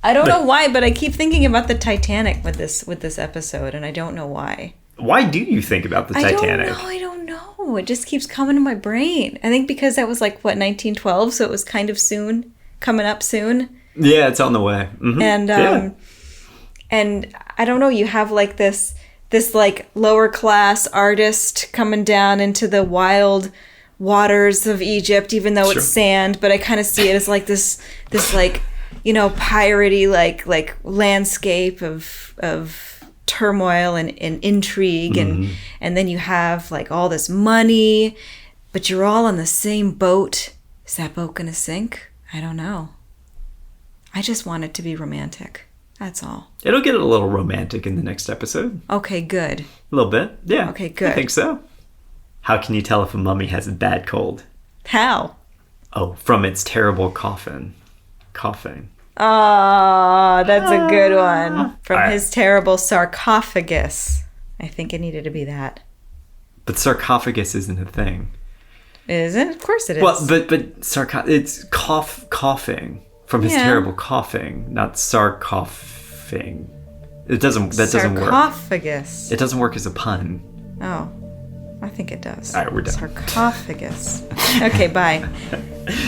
I don't know why, but I keep thinking about the Titanic with this episode, and I don't know why. Why do you think about the Titanic? I don't know. It just keeps coming to my brain. I think because that was 1912, so it was kind of soon, coming up soon. Yeah, it's on the way. Mm-hmm. And I don't know, you have this lower class artist coming down into the wild waters of Egypt, even though it's sand, but I kind of see it as this piratey landscape of turmoil and intrigue, and then you have all this money, but you're all on the same boat. Is that boat gonna sink? I don't know. I just want it to be romantic. That's all. It'll get a little romantic in the next episode. Okay, good. A little bit, yeah. Okay, good. I think so. How can you tell if a mummy has a bad cold? How? Oh, from its terrible coughing. Oh, that's a good one. From his terrible sarcophagus. I think it needed to be that. But sarcophagus isn't a thing. Is it? Of course it is. Well, but it's coughing from his terrible coughing, not sarcophing. That doesn't work. Sarcophagus. It doesn't work as a pun. Oh, I think it does. All right, we're done. Sarcophagus. Okay, bye.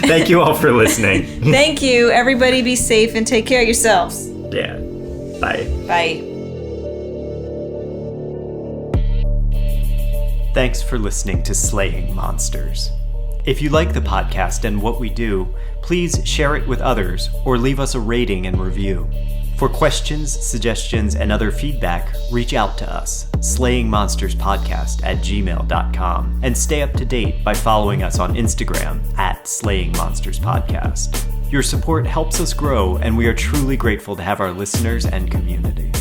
Thank you all for listening. Thank you. Everybody be safe and take care of yourselves. Yeah. Bye. Bye. Thanks for listening to Slaying Monsters. If you like the podcast and what we do, please share it with others or leave us a rating and review. For questions, suggestions, and other feedback, reach out to us, slayingmonsterspodcast@gmail.com, and stay up to date by following us on Instagram @slayingmonsterspodcast. Your support helps us grow, and we are truly grateful to have our listeners and community.